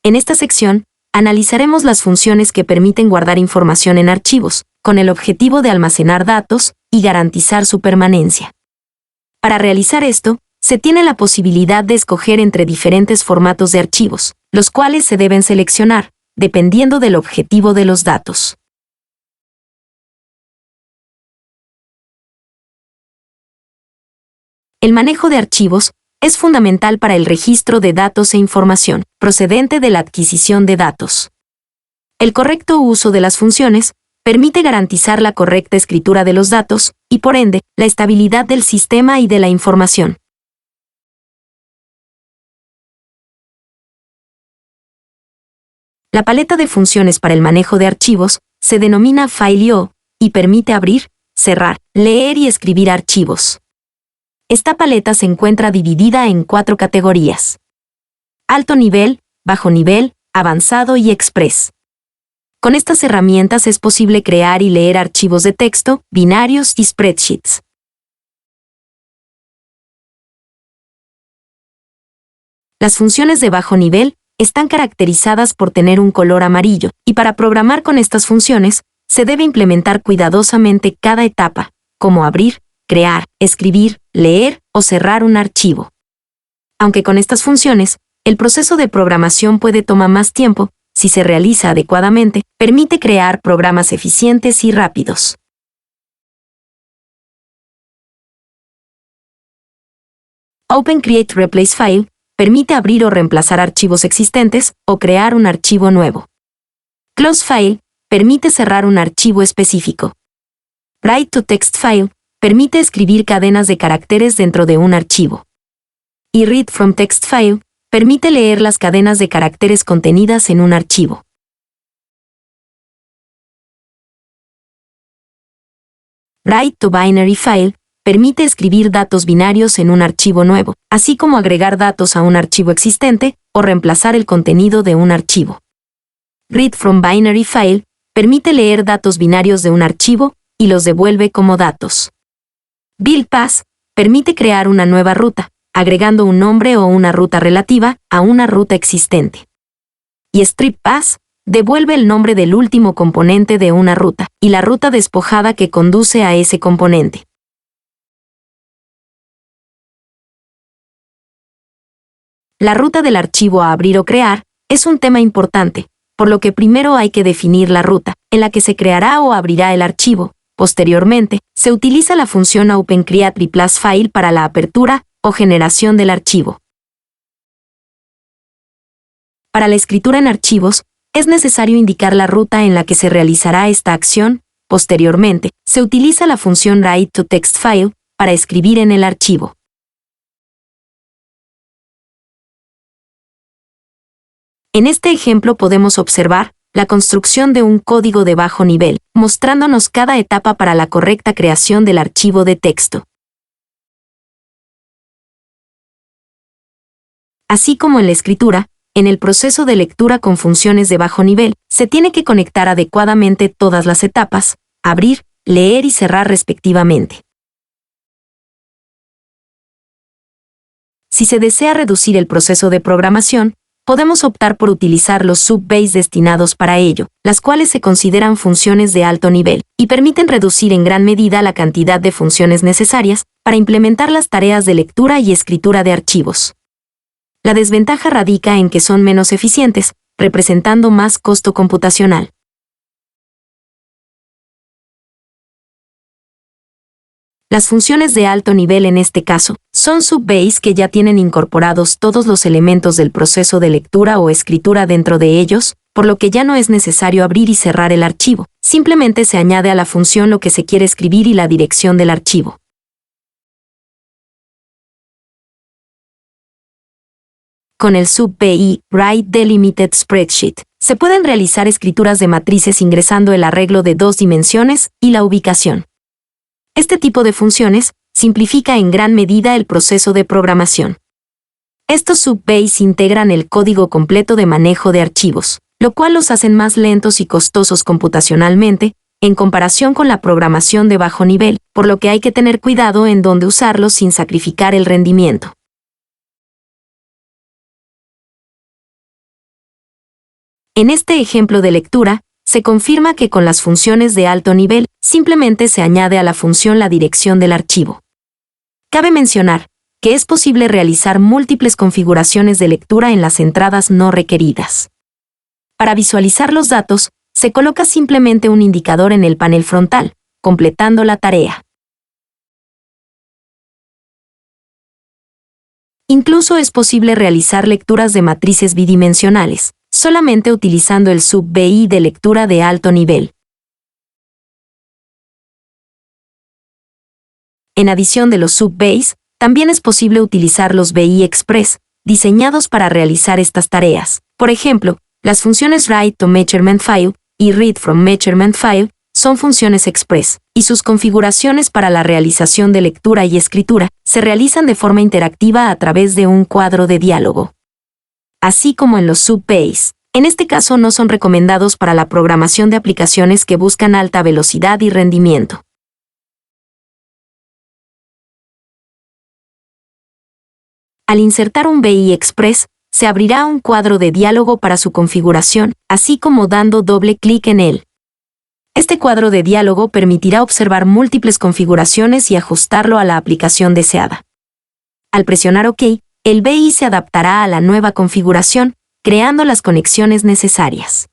En esta sección, analizaremos las funciones que permiten guardar información en archivos, con el objetivo de almacenar datos y garantizar su permanencia. Para realizar esto, se tiene la posibilidad de escoger entre diferentes formatos de archivos, los cuales se deben seleccionar, dependiendo del objetivo de los datos. El manejo de archivos es fundamental para el registro de datos e información procedente de la adquisición de datos. El correcto uso de las funciones permite garantizar la correcta escritura de los datos y, por ende, la estabilidad del sistema y de la información. La paleta de funciones para el manejo de archivos se denomina File.io y permite abrir, cerrar, leer y escribir archivos. Esta paleta se encuentra dividida en 4 categorías: alto nivel, bajo nivel, avanzado y express. Con estas herramientas es posible crear y leer archivos de texto, binarios y spreadsheets. Las funciones de bajo nivel están caracterizadas por tener un color amarillo, y para programar con estas funciones, se debe implementar cuidadosamente cada etapa, como abrir, crear, escribir, leer o cerrar un archivo. Aunque con estas funciones, el proceso de programación puede tomar más tiempo, si se realiza adecuadamente, permite crear programas eficientes y rápidos. Open Create Replace File permite abrir o reemplazar archivos existentes o crear un archivo nuevo. Close File permite cerrar un archivo específico. Write to Text File permite escribir cadenas de caracteres dentro de un archivo. Y Read from Text File permite leer las cadenas de caracteres contenidas en un archivo. Write to Binary File permite escribir datos binarios en un archivo nuevo, así como agregar datos a un archivo existente o reemplazar el contenido de un archivo. Read from Binary File permite leer datos binarios de un archivo y los devuelve como datos. Build Path permite crear una nueva ruta, agregando un nombre o una ruta relativa a una ruta existente. Y Strip Path devuelve el nombre del último componente de una ruta y la ruta despojada que conduce a ese componente. La ruta del archivo a abrir o crear es un tema importante, por lo que primero hay que definir la ruta en la que se creará o abrirá el archivo. Posteriormente, se utiliza la función OpenCreate Replace File para la apertura o generación del archivo. Para la escritura en archivos, es necesario indicar la ruta en la que se realizará esta acción. Posteriormente, se utiliza la función Write to Text File para escribir en el archivo. En este ejemplo podemos observar la construcción de un código de bajo nivel, mostrándonos cada etapa para la correcta creación del archivo de texto. Así como en la escritura, en el proceso de lectura con funciones de bajo nivel, se tiene que conectar adecuadamente todas las etapas, abrir, leer y cerrar respectivamente. Si se desea reducir el proceso de programación, podemos optar por utilizar los subbase destinados para ello, las cuales se consideran funciones de alto nivel y permiten reducir en gran medida la cantidad de funciones necesarias para implementar las tareas de lectura y escritura de archivos. La desventaja radica en que son menos eficientes, representando más costo computacional. Las funciones de alto nivel en este caso son subbase que ya tienen incorporados todos los elementos del proceso de lectura o escritura dentro de ellos, por lo que ya no es necesario abrir y cerrar el archivo, simplemente se añade a la función lo que se quiere escribir y la dirección del archivo. Con el sub-PI Write Delimited Spreadsheet, se pueden realizar escrituras de matrices ingresando el arreglo de 2 dimensiones y la ubicación. Este tipo de funciones simplifica en gran medida el proceso de programación. Estos subbase integran el código completo de manejo de archivos, lo cual los hacen más lentos y costosos computacionalmente, en comparación con la programación de bajo nivel, por lo que hay que tener cuidado en dónde usarlos sin sacrificar el rendimiento. En este ejemplo de lectura, se confirma que con las funciones de alto nivel, simplemente se añade a la función la dirección del archivo. Cabe mencionar que es posible realizar múltiples configuraciones de lectura en las entradas no requeridas. Para visualizar los datos, se coloca simplemente un indicador en el panel frontal, completando la tarea. Incluso es posible realizar lecturas de matrices bidimensionales, solamente utilizando el sub-BI de lectura de alto nivel. En adición de los sub-BIs, también es posible utilizar los BI Express, diseñados para realizar estas tareas. Por ejemplo, las funciones Write to Measurement File y Read from Measurement File son funciones Express, y sus configuraciones para la realización de lectura y escritura se realizan de forma interactiva a través de un cuadro de diálogo. Así como en los sub-BIs. En este caso no son recomendados para la programación de aplicaciones que buscan alta velocidad y rendimiento. Al insertar un BI Express, se abrirá un cuadro de diálogo para su configuración, así como dando doble clic en él. Este cuadro de diálogo permitirá observar múltiples configuraciones y ajustarlo a la aplicación deseada. Al presionar OK, el BI se adaptará a la nueva configuración, creando las conexiones necesarias.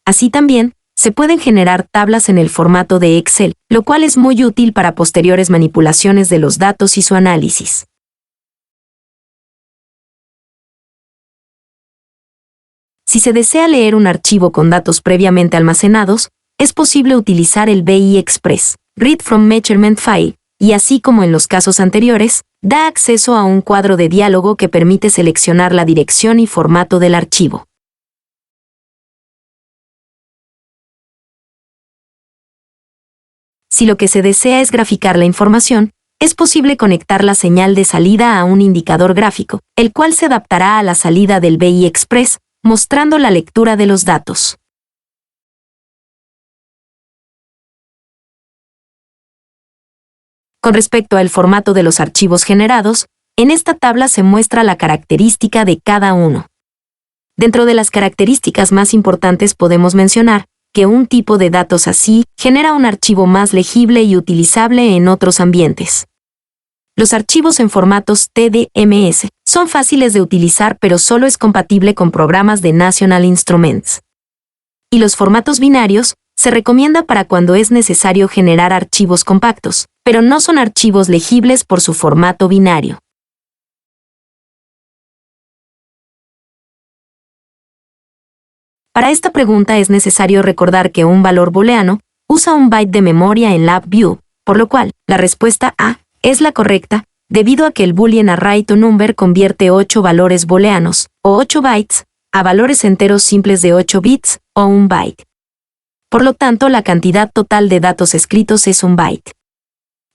Así también, se pueden generar tablas en el formato de Excel, lo cual es muy útil para posteriores manipulaciones de los datos y su análisis. Si se desea leer un archivo con datos previamente almacenados, es posible utilizar el BI Express, Read from Measurement File, y así como en los casos anteriores, da acceso a un cuadro de diálogo que permite seleccionar la dirección y formato del archivo. Si lo que se desea es graficar la información, es posible conectar la señal de salida a un indicador gráfico, el cual se adaptará a la salida del BI Express, mostrando la lectura de los datos. Con respecto al formato de los archivos generados, en esta tabla se muestra la característica de cada uno. Dentro de las características más importantes podemos mencionar que un tipo de datos así genera un archivo más legible y utilizable en otros ambientes. Los archivos en formatos TDMS son fáciles de utilizar, pero solo es compatible con programas de National Instruments. Y los formatos binarios se recomienda para cuando es necesario generar archivos compactos, pero no son archivos legibles por su formato binario. Para esta pregunta es necesario recordar que un valor booleano usa un byte de memoria en LabVIEW, por lo cual, la respuesta A es la correcta, debido a que el Boolean Array to Number convierte 8 valores booleanos, o 8 bytes, a valores enteros simples de 8 bits, o 1 byte. Por lo tanto, la cantidad total de datos escritos es 1 byte.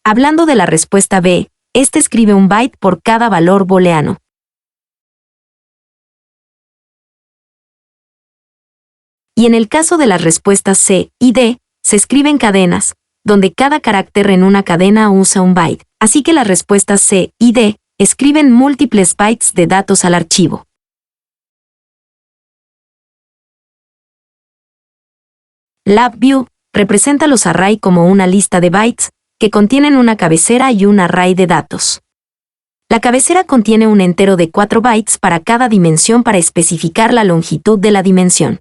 Hablando de la respuesta B, este escribe 1 byte por cada valor booleano. Y en el caso de las respuestas C y D, se escriben cadenas, donde cada carácter en una cadena usa 1 byte, así que las respuestas C y D escriben múltiples bytes de datos al archivo. LabVIEW representa los array como una lista de bytes que contienen una cabecera y un array de datos. La cabecera contiene un entero de 4 bytes para cada dimensión para especificar la longitud de la dimensión.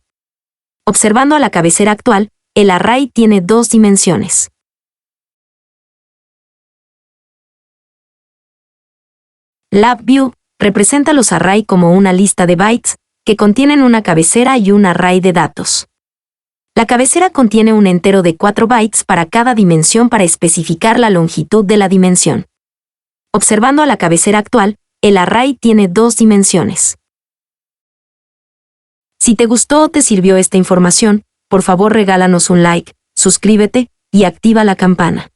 Observando a la cabecera actual, el array tiene 2 dimensiones. LabVIEW representa los array como una lista de bytes que contienen una cabecera y un array de datos. La cabecera contiene un entero de 4 bytes para cada dimensión para especificar la longitud de la dimensión. Observando a la cabecera actual, el array tiene 2 dimensiones. Si te gustó o te sirvió esta información, por favor regálanos un like, suscríbete y activa la campana.